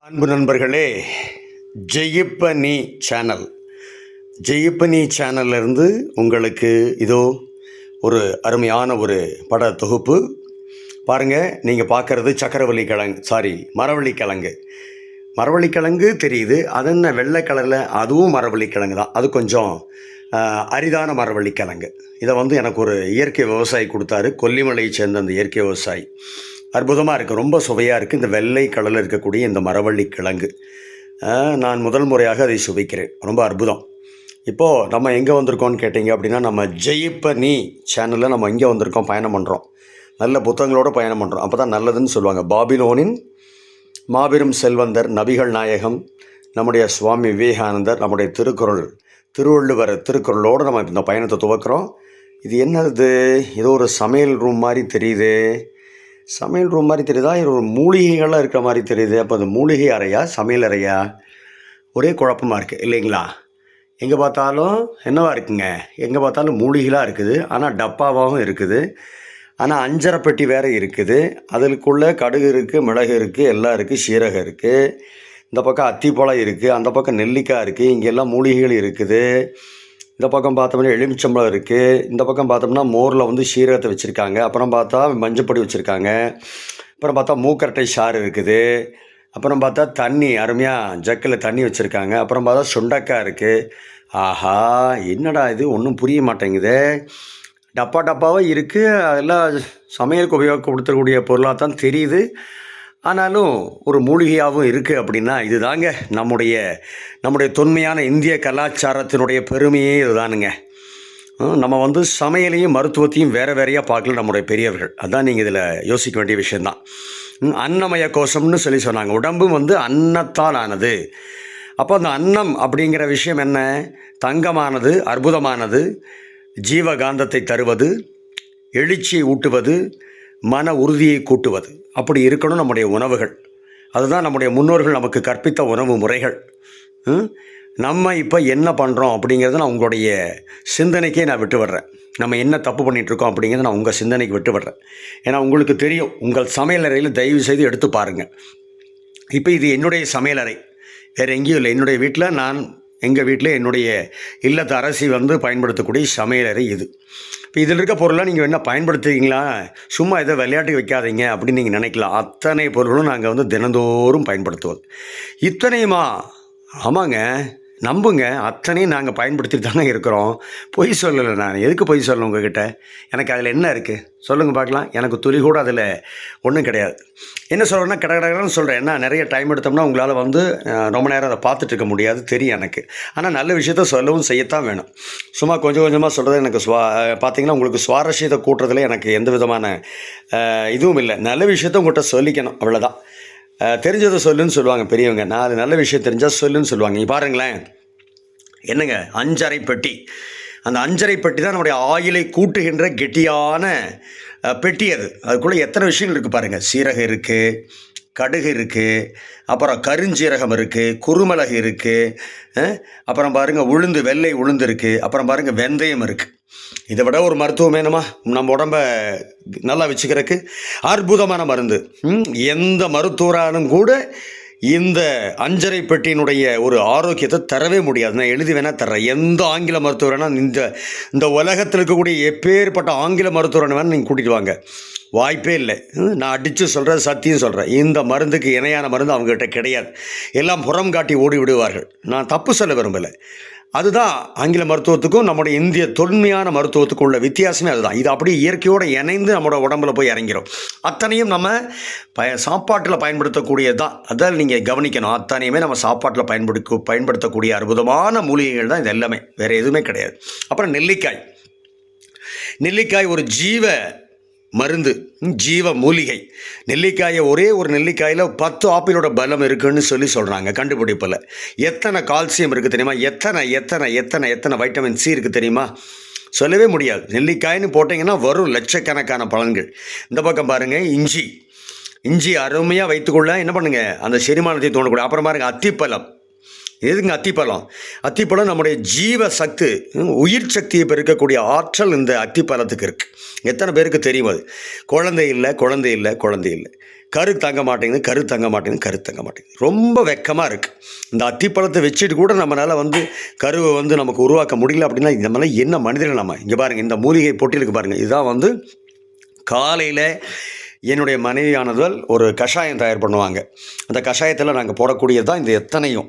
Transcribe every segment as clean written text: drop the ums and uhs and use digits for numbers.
அன்பு நண்பர்களே, ஜெயிப்பனி சேனல் ஜெயிப்பனி சேனல்லேருந்து உங்களுக்கு இதோ ஒரு அருமையான ஒரு பட தொகுப்பு. பாருங்கள், நீங்கள் பார்க்குறது சக்கரவள்ளி கிழங்கு, மரவள்ளிக்கிழங்கு. மரவள்ளிக்கிழங்கு தெரியுது, அது என்ன வெள்ளை கலரில், அதுவும் மரவள்ளிக்கிழங்கு தான். அது கொஞ்சம் அரிதான மரவள்ளிக்கிழங்கு. இதை எனக்கு ஒரு இயற்கை விவசாயி கொடுத்தாரு, கொல்லிமலையை சேர்ந்த அந்த இயற்கை விவசாயி. அற்புதமாக இருக்குது, ரொம்ப சுவையாக இருக்குது. இந்த வெள்ளை கலரில் இருக்கக்கூடிய இந்த மரவள்ளி கிழங்கு நான் முதல் முறையாக அதை சுவைக்கிறேன். ரொம்ப அற்புதம். இப்போது நம்ம எங்கே வந்திருக்கோம்னு கேட்டிங்க அப்படின்னா, நம்ம ஜெயிப்பனி சேனலில் நம்ம இங்கே வந்திருக்கோம், பயணம் பண்ணுறோம். நல்ல புத்தகங்களோடு பயணம் பண்ணுறோம், அப்போ தான் நல்லதுன்னு சொல்லுவாங்க. பாபிலோனின் மாபெரும் செல்வந்தர் நபிகள் நாயகம் நம்முடைய சுவாமி விவேகானந்தர், நம்முடைய திருவள்ளுவர் திருக்குறளோடு நம்ம இந்த பயணத்தை துவக்கிறோம். இது என்னது? ஏதோ ஒரு சமையல் ரூம் மாதிரி தெரியுது. சமையல் ரூம் மாதிரி தெரியுதா? இது ஒரு மூலிகைகள்லாம் இருக்கிற மாதிரி தெரியுது. அப்போ அது மூலிகை அறையா, சமையல் அறையா? ஒரே குழப்பமாக இருக்குது இல்லைங்களா? எங்கே பார்த்தாலும் என்னவா இருக்குங்க, எங்கே பார்த்தாலும் மூலிகைலாம் இருக்குது. ஆனால் டப்பாவாகவும் இருக்குது. ஆனால் அஞ்சரை பெட்டி வேறு இருக்குது. அதுக்குள்ளே கடுகு இருக்குது, மிளகு இருக்குது, எல்லாம் இருக்குது, சீரகம் இருக்குது. இந்த பக்கம் அத்திப்பழம் இருக்குது, அந்த பக்கம் நெல்லிக்காய் இருக்குது, இங்கெல்லாம் மூலிகைகள் இருக்குது. இந்த பக்கம் பார்த்தோம்னா எலுமிச்சம்பழம் இருக்குது. இந்த பக்கம் பார்த்தோம்னா மோரில் சீரகத்தை வச்சுருக்காங்க. அப்புறம் பார்த்தா மஞ்சப்பொடி வச்சுருக்காங்க. அப்புறம் பார்த்தா மூக்கரட்டை சாறு இருக்குது. அப்புறம் பார்த்தா தண்ணி, அருமையாக ஜக்கில் தண்ணி வச்சுருக்காங்க. அப்புறம் பார்த்தா சுண்டக்காய் இருக்குது. ஆஹா, என்னடா இது, ஒன்றும் புரிய மாட்டேங்குது. டப்பாவாக இருக்குது. அதெல்லாம் சமையலுக்கு உபயோகப்படுத்தக்கூடிய பொருளாக தான் தெரியுது. ஆனாலும் ஒரு மூலிகையாகவும் இருக்குது. அப்படின்னா இது தாங்க நம்முடைய தொன்மையான இந்திய கலாச்சாரத்தினுடைய பெருமையே இதுதானுங்க. நம்ம சமையலையும் மருத்துவத்தையும் வேறையாக பார்க்கல நம்முடைய பெரியவர்கள். அதான் நீங்கள் இதில் யோசிக்க வேண்டிய விஷயந்தான். அன்னமய கோஷம்னு சொன்னாங்க. உடம்பு அன்னத்தால் ஆனது. அப்போ அந்த அன்னம் அப்படிங்கிற விஷயம் என்ன? தங்கமானது, அற்புதமானது, ஜீவகாந்தத்தை தருவது, எழுச்சியை ஊட்டுவது, மன உறுதியை கூட்டுவது. அப்படி இருக்கணும் நம்முடைய உணவுகள். அதுதான் நம்முடைய முன்னோர்கள் நமக்கு கற்பித்த உணவு முறைகள். நம்ம இப்போ என்ன பண்ணுறோம் அப்படிங்கிறத நான் உங்களுடைய சிந்தனைக்கே நான் விட்டு விடுறேன். நம்ம என்ன தப்பு பண்ணிகிட்ருக்கோம் அப்படிங்கிறத நான் உங்கள் சிந்தனைக்கு விட்டு விடுறேன். ஏன்னா உங்களுக்கு தெரியும், உங்கள் சமையலறையில் தயவு செய்து எடுத்து பாருங்கள். இப்போ இது என்னுடைய சமையலறை, வேறு எங்கேயும் இல்லை. என்னுடைய வீட்டில் எங்கள் வீட்டில் என்னுடைய இல்லத்து அரசி பயன்படுத்தக்கூடிய சமையலறை இது. இப்போ இதில் இருக்க பொருளாக நீங்கள் என்ன பயன்படுத்துவீங்களா? சும்மா இதை விளையாட்டுக்கு வைக்காதீங்க அப்படின்னு நீங்கள் நினைக்கலாம். அத்தனை பொருளும் நாங்கள் தினந்தோறும் பயன்படுத்துவது. இத்தனையுமா? ஆமாங்க, நம்புங்க, அத்தனையும் நாங்கள் பயன்படுத்திட்டு தானே இருக்கிறோம். பொய் சொல்லலை. நான் எதுக்கு பொய் சொல்லணும் உங்ககிட்ட? எனக்கு அதில் என்ன இருக்குது சொல்லுங்கள் பார்க்கலாம். எனக்கு துளி கூட அதில் ஒன்றும் கிடையாது. என்ன சொல்கிறேன்னா, கடகடன்னு சொல்கிறேன். என்ன, நிறைய டைம் எடுத்தோம்னா உங்களால் ரொம்ப நேரம் அதை பார்த்துட்டு இருக்க முடியாது, தெரியும் எனக்கு. ஆனால் நல்ல விஷயத்த சொல்லவும் செய்யத்தான் வேணும். சும்மா கொஞ்சம் கொஞ்சமாக சொல்கிறது எனக்கு பார்த்தீங்கன்னா உங்களுக்கு சுவாரஸ்யத்தை கூட்டுறதுல எனக்கு எந்த விதமான இதுவும் இல்லை. நல்ல விஷயத்த உங்கள்கிட்ட சொல்லிக்கணும், அவ்வளோதான். தெரிஞ்சதை சொல்லுன்னு சொல்லுவாங்க பெரியவங்க. நான் அது நல்ல விஷயம் தெரிஞ்சால் சொல்லுன்னு சொல்லுவாங்க. நீ பாருங்களேன், என்னங்க, அஞ்சரை பெட்டி. அந்த அஞ்சரை பெட்டி தான் நம்முடைய ஆயிலை கூட்டுகின்ற கெட்டியான பெட்டி. அதுக்குள்ளே எத்தனை விஷயங்கள் இருக்குது பாருங்கள். சீரகம் இருக்குது, கடுகு இருக்குது, அப்புறம் கருஞ்சீரகம் இருக்குது, குறுமிளகு இருக்குது, அப்புறம் பாருங்கள் உளுந்து, வெள்ளை உளுந்து இருக்குது, அப்புறம் பாருங்கள் வெந்தயம் இருக்குது. இதை விட ஒரு மருத்துவம் வேணுமா? நம்ம உடம்பை நல்லா வச்சுக்கிறதுக்கு அற்புதமான மருந்து. எந்த மருத்துவராலும் கூட இந்த அஞ்சரை பெட்டியினுடைய ஒரு ஆரோக்கியத்தை தரவே முடியாது. நான் எழுதி வேணால் தர்றேன். எந்த ஆங்கில மருத்துவர் வேணால், இந்த உலகத்தில் இருக்கக்கூடிய எப்பேற்பட்ட ஆங்கில மருத்துவரை வேணால் நீங்கள் கூட்டிகிட்டு வாங்க, வாய்ப்பே இல்லை. நான் அடித்து சொல்கிறேன், சத்தியம் சொல்கிறேன், இந்த மருந்துக்கு இணையான மருந்து அவங்ககிட்ட கிடையாது. எல்லாம் புறம் காட்டி ஓடி விடுவார்கள். நான் தப்பு சொல்ல விரும்பலை. அதுதான் ஆங்கில மருத்துவத்துக்கும் நம்முடைய இந்திய தொன்மையான மருத்துவத்துக்கும் உள்ள வித்தியாசமே அதுதான். இது அப்படியே இயற்கையோடு இணைந்து நம்மளோட உடம்புல போய் இறங்கிறோம். அத்தனையும் நம்ம சாப்பாட்டில் பயன்படுத்தக்கூடியது தான். அதான் நீங்கள் கவனிக்கணும். அத்தனையுமே நம்ம சாப்பாட்டில் பயன்படுத்தக்கூடிய அற்புதமான மூலிகைகள் தான் இது எல்லாமே, வேறு எதுவுமே கிடையாது. அப்புறம் நெல்லிக்காய் ஒரு ஜீவ மருந்து, ஜீவ மூலிகை. நெல்லிக்காயை, ஒரே ஒரு நெல்லிக்காயில் 10 ஆப்பிளோட பலம் இருக்குதுன்னு சொல்கிறாங்க கண்டுபிடிப்பில். எத்தனை கால்சியம் இருக்குது தெரியுமா? எத்தனை வைட்டமின் சி இருக்குது தெரியுமா? சொல்லவே முடியாது. நெல்லிக்காய்னு போட்டிங்கன்னா வரும் லட்சக்கணக்கான பலன்கள். இந்த பக்கம் பாருங்கள், இஞ்சி அருமையாக வைத்துக்கொள்ள என்ன பண்ணுங்கள், அந்த செரிமானத்தை தோணக்கூடிய. அப்புறம் பாருங்கள் அத்திப்பழம். எதுங்க அத்திப்பழம் நம்முடைய ஜீவ சக்தி, உயிர் சக்தியை பெருக்கக்கூடிய ஆற்றல் இந்த அத்திப்பழத்துக்கு இருக்குது. எத்தனை பேருக்கு தெரியும்? அது குழந்தை இல்லை. கரு தங்க மாட்டேங்குது. ரொம்ப வெக்கமாக இருக்குது. இந்த அத்திப்பழத்தை வச்சுட்டு கூட நம்மளால் வந்து கருவை வந்து நமக்கு உருவாக்க முடியல அப்படின்னா இந்த மாதிரிலாம் என்ன மனிதர்கள் நம்ம. இங்கே பாருங்கள், இந்த மூலிகை பொட்டிலுக்கு பாருங்கள். இதுதான் வந்து காலையில் என்னுடைய மனைவியானவர்கள் ஒரு கஷாயம் தயார் பண்ணுவாங்க. அந்த கஷாயத்தில் நாங்கள் போடக்கூடியது தான் இந்த எத்தனையும்.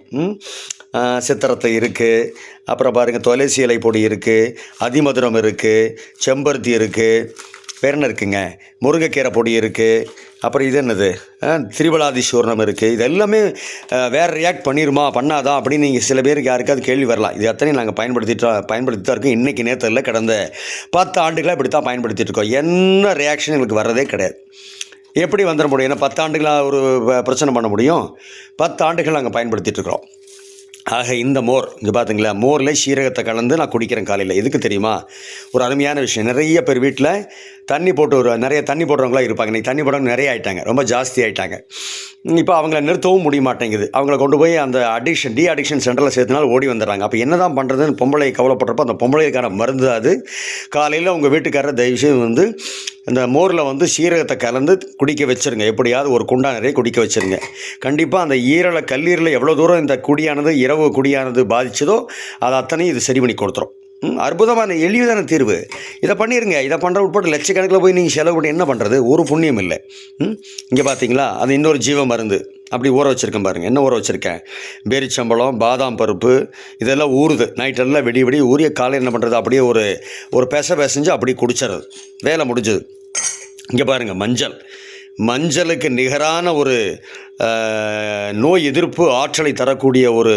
சித்திரத்தை இருக்குது, அப்புறம் பாருங்கள் துளசி இலை பொடி இருக்குது, அதிமதுரம் இருக்குது, செம்பருத்தி இருக்குது, வேறு என்ன இருக்குங்க, முருங்கைக்கீரை பொடி இருக்குது, அப்புறம் இது என்னது திரிபலாதி சூர்ணம் இருக்குது. இது எல்லாமே வேறு ரியாக்ட் பண்ணாதா அப்படின்னு நீங்கள் சில பேருக்கு யாருக்காவது கேள்வி வரலாம். இது எத்தனையும் நாங்கள் பயன்படுத்தி தான் இருக்கோம். இன்றைக்கி நேரத்தில் இல்லை, கடந்த 10 ஆண்டுகளாக இப்படி தான் பயன்படுத்திகிட்டு இருக்கோம். என்ன ரியாக்ஷன் எங்களுக்கு வர்றதே கிடையாது. எப்படி வந்துட முடியும்? ஏன்னா 10 ஆண்டுகளாக ஒரு பிரச்சனை பண்ண முடியும்? 10 ஆண்டுகள் நாங்கள் பயன்படுத்திகிட்ருக்குறோம். ஆக இந்த மோர் இங்கே பார்த்திங்களா, மோரில் சீரகத்தை கலந்து நான் குடிக்கிறேன் காலையில். எதுக்கு தெரியுமா? ஒரு அருமையான விஷயம். நிறைய பேர் வீட்டில் தண்ணி போட்டு நிறைய தண்ணி போடுறவங்களாம் இருப்பாங்க. இன்றைக்கி தண்ணி போடுறவங்க நிறைய ஆகிட்டாங்க, ரொம்ப ஜாஸ்தி ஆகிட்டாங்க. இப்போ அவங்கள நிறுத்தவும் முடிய மாட்டேங்குது. அவங்கள கொண்டு போய் அந்த டி அடிக்ஷன் சென்டரில் சேர்த்துனாலும் ஓடி வந்துடுறாங்க. அப்போ என்ன தான் பண்ணுறதுன்னு பொம்பளை கவலைப்படுறப்போ அந்த பொம்பளைக்கான மருந்து அது. காலையில் உங்கள் வீட்டுக்காரர் தயவுசெய்து வந்து இந்த மோரில் வந்து சீரகத்தை கலந்து குடிக்க வச்சுருங்க. எப்படியாவது ஒரு குண்டா நிறைய குடிக்க வச்சுருங்க. கண்டிப்பாக அந்த கல்லீரலில் எவ்வளோ தூரம் இந்த குடியானது இரவு குடியானது பாதிச்சதோ அது அத்தனையும் இது சரி பண்ணி கொடுத்துரும். அற்புதமான எளிதான தீர்வு. இதை பண்ணிடுங்க. இதை பண்ணுற உட்பட்டு லட்சக்கணக்கில் போய் நீங்கள் செலவு பண்ணி என்ன பண்ணுறது? ஒரு புண்ணியம் இல்லை. இங்கே பார்த்தீங்களா, அது இன்னொரு ஜீவ மருந்து. அப்படி ஊற வச்சுருக்கேன் பாருங்கள். என்ன ஊற வச்சுருக்கேன்? பேரிச்சம்பழம், பாதாம் பருப்பு, இதெல்லாம் ஊறுது. நைட்டெல்லாம் வெடி ஊறிய காலையில் என்ன பண்ணுறது? அப்படியே ஒரு பிசைஞ்சு அப்படியே குடிச்சிடுறது. வேலை முடிஞ்சது. இங்கே பாருங்கள், மஞ்சளுக்கு நிகரான ஒரு நோய் எதிர்ப்பு ஆற்றலை தரக்கூடிய ஒரு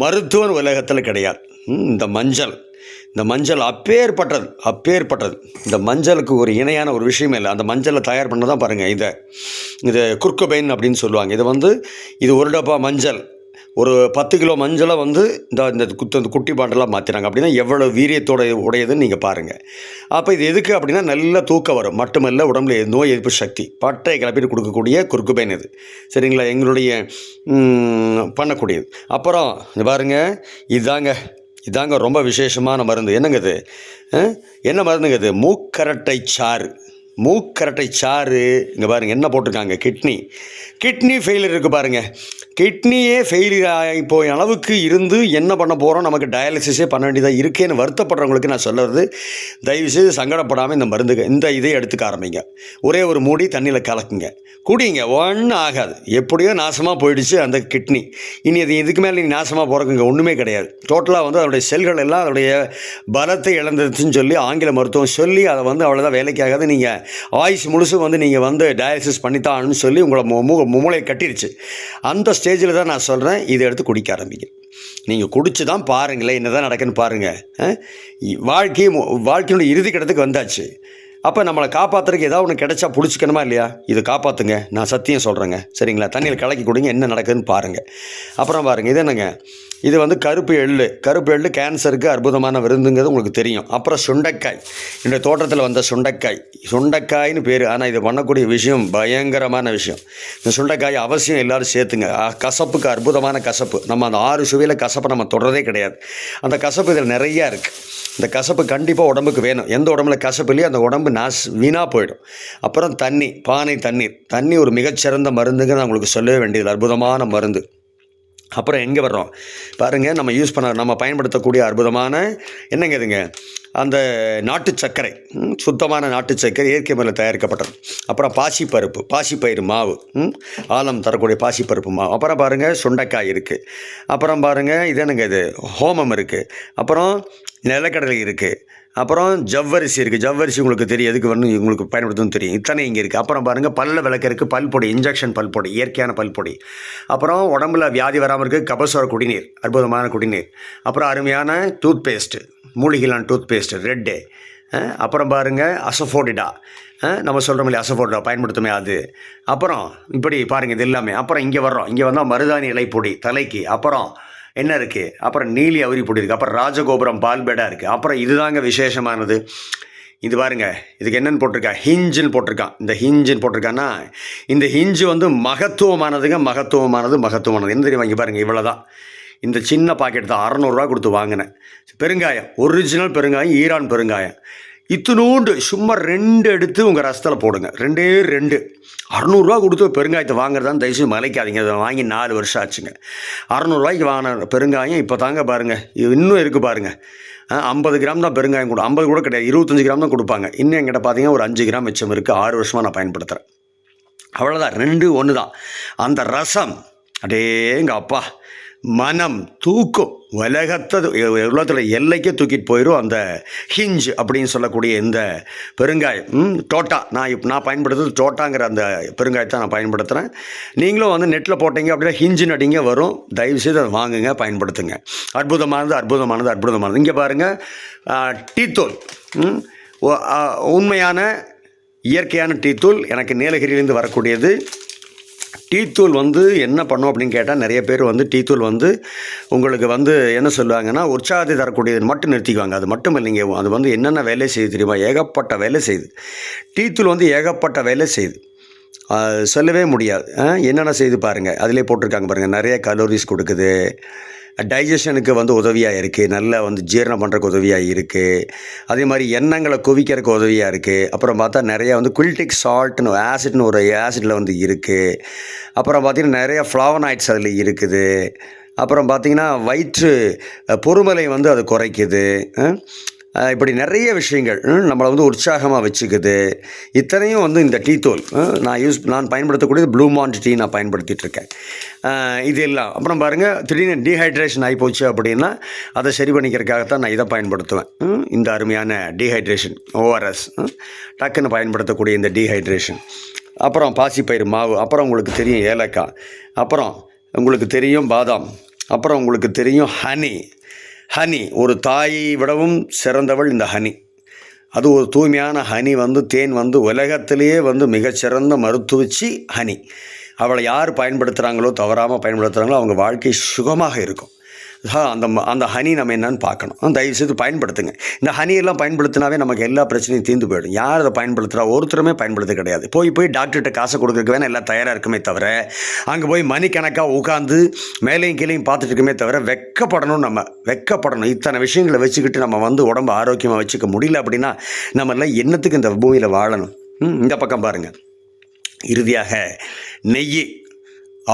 மருத்துவம் உலகத்தில் கிடையாது. இந்த மஞ்சள் அப்பேற்பட்டது. இந்த மஞ்சளுக்கு ஒரு இணையான ஒரு விஷயமே இல்லை. அந்த மஞ்சளை தயார் பண்ண தான் பாருங்கள். இது குர்குபைன் அப்படின்னு சொல்லுவாங்க. இது ஒரு டப்பா மஞ்சள், ஒரு 10 கிலோ மஞ்சளை வந்து இந்த குட்டி பாண்டெல்லாம் மாற்றினாங்க. அப்படின்னா எவ்வளோ வீரியத்தோட உடையதுன்னு நீங்கள் பாருங்கள். அப்போ இது எதுக்கு அப்படின்னா நல்ல தூக்கம் வரும், மட்டுமல்ல உடம்புல நோய் எதிர்ப்பு சக்தி, பட்டை கிளப்பிட்டு கொடுக்கக்கூடிய குறுக்குபேன் இது. சரிங்களா, எங்களுடைய பண்ணக்கூடியது. அப்புறம் இது பாருங்கள், இதாங்க ரொம்ப விசேஷமான மருந்து. என்னங்க இது? என்ன மருந்துங்க இது? மூக்கரட்டை சாறு. இங்கே பாருங்கள் என்ன போட்டிருக்காங்க. கிட்னி ஃபெயிலியர் இருக்குது பாருங்கள். கிட்னியே ஃபெயிலியர் ஆகி போய் அளவுக்கு இருந்து என்ன பண்ண போகிறோம், நமக்கு டயாலிசிஸே பண்ண வேண்டியதாக இருக்கேன்னு வருத்தப்படுறவங்களுக்கு நான் சொல்லுறது, தயவுசெய்து சங்கடப்படாமல் இந்த இதை எடுத்துக்க ஆரம்பிங்க. ஒரே ஒரு மூடி தண்ணியில் கலக்குங்க, குடிங்க. ஒன்றும் ஆகாது. எப்படியோ நாசமாக போயிடுச்சு அந்த கிட்னி. இனி அது இதுக்கு மேலே நீங்கள் நாசமாக போகிறதுங்க ஒன்றுமே கிடையாது. டோட்டலாக வந்து அதனுடைய செல்கள் எல்லாம் அதனுடைய பலத்தை இழந்துச்சுன்னு சொல்லி ஆங்கில மருத்துவம் சொல்லி அதை வந்து அவ்வளோதான் வேலைக்கு ஆகாது. நீங்கள் ஆயுஷ் முழுசும் வந்து நீங்கள் வந்து டயாலிசிஸ் பண்ணித்தான்னு சொல்லி உங்களை மூளையை கட்டிருச்சு. அந்த ஸ்டேஜில் தான் நான் சொல்கிறேன், இதை எடுத்து குடிக்க ஆரம்பிங்க. நீங்கள் குடிச்சு தான் பாருங்களேன், என்ன தான் நடக்குன்னு பாருங்கள். வாழ்க்கையினுடைய இறுதி கட்டத்துக்கு வந்தாச்சு. அப்போ நம்மளை காப்பாற்றுறதுக்கு ஏதாவது ஒன்று கிடைச்சா பிடிச்சிக்கணுமா இல்லையா? இது காப்பாற்றுங்க, நான் சத்தியம் சொல்கிறேங்க. சரிங்களா, தண்ணியில் கலக்கி கொடுங்க, என்ன நடக்குதுன்னு பாருங்கள். அப்புறம் பாருங்கள், இது என்னங்க, இது வந்து கருப்பு எள்ளு கேன்சருக்கு அற்புதமான விருந்துங்கிறது உங்களுக்கு தெரியும். அப்புறம் சுண்டைக்காய், என்னுடைய தோட்டத்தில் வந்த சுண்டைக்காய்னு பேர். ஆனால் இது பண்ணக்கூடிய விஷயம் பயங்கரமான விஷயம். இந்த சுண்டைக்காய் அவசியம் எல்லோரும் சேர்த்துங்க. கசப்புக்கு அற்புதமான கசப்பு. நம்ம அந்த 6 சுவையில் கசப்பை நம்ம தொடரதே கிடையாது. அந்த கசப்பு இதில் நிறையா இருக்குது. இந்த கசப்பு கண்டிப்பாக உடம்புக்கு வேணும். எந்த உடம்புல கசப்பு இல்லையோ அந்த உடம்பு வீணாக போயிடும். அப்புறம் தண்ணி ஒரு மிகச்சிறந்த மருந்துங்க. நான் உங்களுக்கு சொல்லவே வேண்டியது, அற்புதமான மருந்து. அப்புறம் எங்கே வர்றோம் பாருங்கள், நம்ம பயன்படுத்தக்கூடிய அற்புதமான என்னங்க இதுங்க, அந்த நாட்டு சர்க்கரை, சுத்தமான நாட்டு சர்க்கரை, இயற்கை முறையில் தயாரிக்கப்பட்டது. அப்புறம் பாசிப்பயிறு மாவு, ஆலம் தரக்கூடிய பாசிப்பருப்பு மாவு. அப்புறம் பாருங்கள் சுண்டைக்காய் இருக்குது. அப்புறம் பாருங்கள் இது என்னங்க, இது ஹோமம் இருக்குது. அப்புறம் நிலக்கடலை இருக்குது. அப்புறம் ஜவ்வரிசி இருக்குது. ஜவ்வரிசி உங்களுக்கு தெரியும், எதுக்கு வந்து உங்களுக்கு பயன்படுத்துன்னு தெரியும். இத்தனை இங்கே இருக்குது. அப்புறம் பாருங்கள் பல்ல விளக்கறதுக்கு பல்பொடி, இன்ஜெக்ஷன் பல்பொடி, இயற்கையான பல்பொடி. அப்புறம் உடம்புல வியாதி வராமல் இருக்குது கபசுர குடிநீர், அற்புதமான குடிநீர். அப்புறம் அருமையான டூத் பேஸ்ட்டு, மூலிகைலான டூத் பேஸ்ட்டு ரெட்டு. அப்புறம் பாருங்கள் அசஃபோடிடா, நம்ம சொல்கிற மாதிரி அசஃபோடிடா பயன்படுத்துமே அது. அப்புறம் இப்படி பாருங்கள் இது எல்லாமே. அப்புறம் இங்கே வந்தால் மருதாணி இலைப்பொடி தலைக்கு. அப்புறம் என்ன இருக்குது, அப்புறம் நீலி அவுரி பொடி இருக்குது. அப்புறம் ராஜகோபுரம் பால்பேடா இருக்குது. அப்புறம் இதுதாங்க விசேஷமானது. இது பாருங்கள், இதுக்கு என்னென்னு போட்டிருக்கா, ஹிஞ்சுன்னு போட்டிருக்கான். இந்த ஹிஞ்சுன்னு போட்டிருக்கான்னா, இந்த ஹிஞ்சு வந்து மகத்துவமானது. என்ன தெரியுமா, இங்கே பாருங்கள், இவ்வளோ தான். இந்த சின்ன பாக்கெட் தான் 600 ரூபா கொடுத்து வாங்கினேன். பெருங்காயம், ஒரிஜினல் பெருங்காயம், ஈரான் பெருங்காயம். இத்தினூண்டு சும்மா 2 எடுத்து உங்கள் ரசத்தில் போடுங்க. 2 600 கொடுத்து பெருங்காயத்தை வாங்குறதான்னு தயவுசெய்து மலைக்காதீங்க. அதை வாங்கி 4 வருஷம் ஆச்சுங்க. 600 வாங்கின பெருங்காயம் இப்போ தாங்க பாருங்கள் இன்னும் இருக்குது பாருங்கள். 50 கிராம் தான் பெருங்காயம் கூட, 50 கூட கிடையாது, 25 கிராம் தான் கொடுப்பாங்க. இன்னும் என்கிட்ட பார்த்தீங்கன்னா ஒரு 5 கிராம் மிச்சம் இருக்குது. 6 வருஷமாக நான் பயன்படுத்துகிறேன். அவ்வளோதான், 2 ஒன்று தான். அந்த ரசம் அடேங்க அப்பா, மனம் தூக்கும், உலகத்தில் எல்லைக்கே தூக்கிட்டு போயிடும். அந்த ஹிஞ்ச் அப்படின்னு சொல்லக்கூடிய இந்த பெருங்காயம் டோட்டா, நான் பயன்படுத்துறது டோட்டாங்கிற அந்த பெருங்காயத்தை நான் பயன்படுத்துகிறேன். நீங்களும் வந்து நெட்டில் போட்டீங்க அப்படின்னா ஹிஞ்சுன்னு அடிங்க வரும். தயவுசெய்து அதை வாங்குங்க, பயன்படுத்துங்க. அற்புதமானது. இங்கே பாருங்கள், டீத்தூள், உண்மையான இயற்கையான டீத்தூள், எனக்கு நீலகிரியிலேருந்து வரக்கூடியது. டீத்தூள் வந்து என்ன பண்ணும் அப்படின்னு கேட்டால், நிறைய பேர் வந்து டீத்தூள் வந்து உங்களுக்கு வந்து என்ன சொல்லுவாங்கன்னா உற்சாகத்தை தரக்கூடியது மட்டும் நிறுத்திக்குவாங்க. அது மட்டும் இல்லைங்க, அது வந்து என்னென்ன வேலை செய்யுது தெரியுமா? ஏகப்பட்ட வேலை செய்யுது. டீத்தூள் வந்து ஏகப்பட்ட வேலை செய்யுது, சொல்லவே முடியாது. என்னென்ன செய்து பாருங்கள், அதிலே போட்டிருக்காங்க பாருங்கள். நிறைய கலோரிஸ் கொடுக்குது, டைஜஷனுக்கு வந்து உதவியாக இருக்குது, நல்லா வந்து ஜீரணம் பண்ணுறதுக்கு உதவியாக இருக்குது. அதே மாதிரி எண்ணங்களை குவிக்கிறதுக்கு உதவியாக இருக்குது. அப்புறம் பார்த்தா நிறையா வந்து குல்டிக் சால்ட்னு ஆசிட்னு ஒரு ஆசிட்டில் வந்து இருக்குது. அப்புறம் பார்த்திங்கன்னா நிறைய ஃப்ளாவனாய்ட்ஸ் அதில் இருக்குது. அப்புறம் பார்த்திங்கன்னா வயிற்று பொறுமலை வந்து அது குறைக்குது. இப்படி நிறைய விஷயங்கள் நம்மளை வந்து உற்சாகமாக வச்சுக்குது. இத்தனையும் வந்து இந்த டீத்தூள் நான் பயன்படுத்தக்கூடியது ப்ளூ மாண்ட் டீ நான் பயன்படுத்திகிட்ருக்கேன். இது எல்லாம் அப்புறம் பாருங்கள், திடீர்னு டீஹைட்ரேஷன் ஆகி போச்சு அப்படின்னா அதை சரி பண்ணிக்கிறதுக்காகத்தான் நான் இதை பயன்படுத்துவேன். இந்த அருமையான டீஹைட்ரேஷன் ORS, டக்குன்னு பயன்படுத்தக்கூடிய இந்த டீஹைட்ரேஷன். அப்புறம் பாசிப்பயிறு மாவு, அப்புறம் உங்களுக்கு தெரியும் ஏலக்காய், அப்புறம் உங்களுக்கு தெரியும் பாதாம், அப்புறம் உங்களுக்கு தெரியும் ஹனி. ஒரு தாயை விடவும் சிறந்தவள் இந்த ஹனி. அது ஒரு தூய்மையான ஹனி வந்து தேன் வந்து உலகத்திலேயே வந்து மிகச்சிறந்த மருத்துவச்சி ஹனி. அவளை யார் பயன்படுத்துகிறாங்களோ, தவறாமல் பயன்படுத்துகிறாங்களோ, அவங்க வாழ்க்கை சுகமாக இருக்கும். அந்த ஹனி நம்ம என்னன்னு பார்க்கணும். தயவுசெய்து பயன்படுத்துங்க. இந்த ஹனியெல்லாம் பயன்படுத்தினாவே நமக்கு எல்லா பிரச்சனையும் தீர்ந்து போயிடும். யார் அதை பயன்படுத்துகிறா? ஒருத்தருமே பயன்படுத்த கிடையாது. போய் டாக்டர்கிட்ட காசை கொடுக்குறதுக்கு வேணால் எல்லாம் தயாராக இருக்குமே தவிர, அங்கே போய் மணிக்கணக்காக உட்காந்து மேலேயும் கீழையும் பார்த்துட்டு இருக்குமே தவிர வெக்கப்படணும். இத்தனை விஷயங்களை வச்சுக்கிட்டு நம்ம வந்து உடம்பு ஆரோக்கியமாக வச்சுக்க முடியல அப்படின்னா நம்மளாம் என்னத்துக்கு இந்த பூமியில் வாழணும்? இந்த பக்கம் பாருங்கள். இறுதியாக நெய்.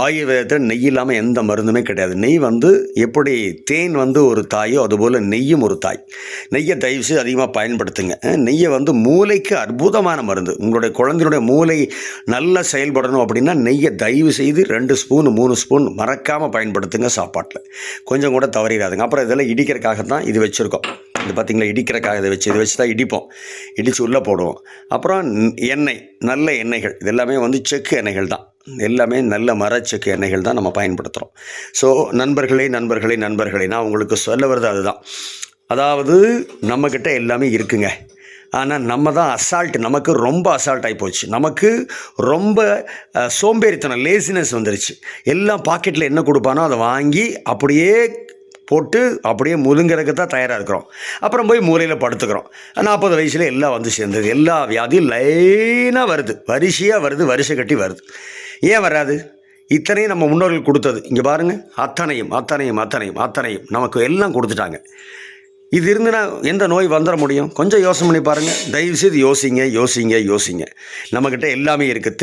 ஆயுர்வேதத்தில் நெய் இல்லாமல் எந்த மருந்துமே கிடையாது. நெய் வந்து எப்படி தேன் வந்து ஒரு தாயோ அதுபோல் நெய்யும் ஒரு தாய். நெய்யை தயவுசெய்து அதிகமாக பயன்படுத்துங்க. நெய்யை வந்து மூளைக்கு அற்புதமான மருந்து. உங்களுடைய குழந்தையுடைய மூளை நல்லா செயல்படணும் அப்படின்னா நெய்யை தயவு செய்து 2 ஸ்பூன் 3 ஸ்பூன் மறக்காமல் பயன்படுத்துங்க சாப்பாட்டில். கொஞ்சம் கூட தவறிடாதுங்க. அப்புறம் இதெல்லாம் இடிக்கிறதுக்காக தான் இது வச்சுருக்கோம். இது பார்த்திங்களா, இடிக்கிறக்காக இதை வச்சு தான் இடிப்போம், இடித்து உள்ளே போடுவோம். அப்புறம் எண்ணெய், நல்ல எண்ணெய்கள், இது எல்லாமே வந்து செக்கு எண்ணெய்கள் தான், எல்லாமே நல்ல மரச்செக்கு எண்ணெய்கள் தான் நம்ம பயன்படுத்துகிறோம். ஸோ நண்பர்களே நான் உங்களுக்கு சொல்ல வர்றது அதுதான். அதாவது நம்மக்கிட்ட எல்லாமே இருக்குங்க. ஆனால் நம்ம தான் நமக்கு ரொம்ப அசால்ட் ஆகி போச்சு. நமக்கு ரொம்ப சோம்பேறித்தனம், லேசினஸ் வந்துருச்சு. எல்லாம் பாக்கெட்டில் என்ன கொடுப்பானோ அதை வாங்கி அப்படியே போட்டு அப்படியே முழுங்கிறதுக்கு தான் தயாராக இருக்கிறோம். அப்புறம் போய் மூலையில் படுத்துக்கிறோம். 40 வயசில் எல்லாம் வந்து சேர்ந்தது. எல்லா வியாதியும் லைனாக வருது, வரிசையாக வருது, வரிசை கட்டி வருது. ஏன் வராது? இத்தனையும் நம்ம முன்னோர்கள் கொடுத்தது. இங்கே பாருங்கள், அத்தனையும் நமக்கு எல்லாம் கொடுத்துட்டாங்க. இது இருந்துன்னா எந்த நோய் வந்துட முடியும்? கொஞ்சம் யோசனை பண்ணி பாருங்கள். தயவுசெய்து யோசிங்க. நம்மக்கிட்ட எல்லாமே இருக்குது.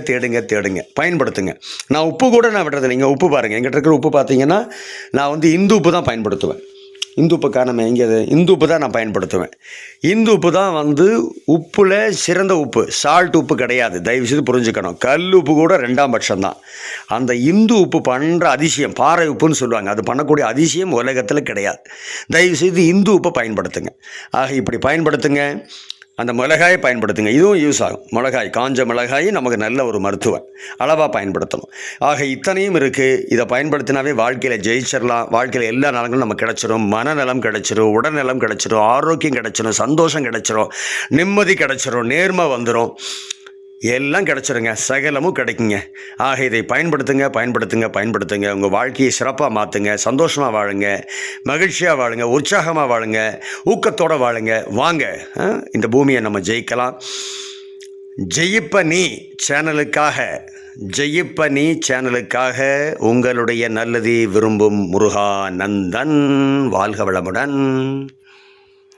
தேடுங்க, பயன்படுத்துங்க. நான் உப்பு கூட விடுறது இல்லைங்க. உப்பு பாருங்கள், எங்கிட்ட இருக்கிற உப்பு பார்த்தீங்கன்னா நான் வந்து இந்து உப்பு தான் பயன்படுத்துவேன். இந்து உப்பு காரணம் எங்கேயாது? இந்து உப்பு தான் நான் பயன்படுத்துவேன். இந்து உப்பு தான் வந்து உப்பில் சிறந்த உப்பு, சால்ட் உப்பு கிடையாது. தயவுசெய்து புரிஞ்சுக்கணும். கல் உப்பு கூட 2ஆம் பட்சம் தான். அந்த இந்து உப்பு பண்ணுற அதிசயம், பாறை உப்புன்னு சொல்லுவாங்க, அது பண்ணக்கூடிய அதிசயம் உலகத்தில் கிடையாது. தயவுசெய்து இந்து உப்பை பயன்படுத்துங்க. ஆக இப்படி பயன்படுத்துங்க. அந்த மிளகாயை பயன்படுத்துங்க, இதுவும் யூஸ் ஆகும். மிளகாய், காஞ்ச மிளகாய் நமக்கு நல்ல ஒரு மருத்துவம், அளவாக பயன்படுத்தணும். ஆக இத்தனையும் இருக்குது. இதை பயன்படுத்தினாவே வாழ்க்கையில் ஜெயிச்சிடலாம். வாழ்க்கையில் எல்லா நலங்களும் நமக்கு கிடச்சிரும். மனநலம் கிடச்சிரும், உடல்நலம் கிடச்சிரும், ஆரோக்கியம் கிடச்சிரும், சந்தோஷம் கிடச்சிரும், நிம்மதி கிடச்சிரும், நேர்மை வந்துடும், எல்லாம் கிடச்சிருங்க, சகலமும் கிடைக்குங்க. ஆக இதை பயன்படுத்துங்க. உங்கள் வாழ்க்கையை சிறப்பாக மாற்றுங்க, சந்தோஷமாக வாழுங்க, மகிழ்ச்சியாக வாழுங்க, உற்சாகமாக வாழுங்க, ஊக்கத்தோடு வாழுங்க. வாங்க, இந்த பூமியை நம்ம ஜெயிக்கலாம். ஜெயிப்பனி சேனலுக்காக உங்களுடைய நல்லதை விரும்பும் முருகா நந்தன். வாழ்க வளமுடன்.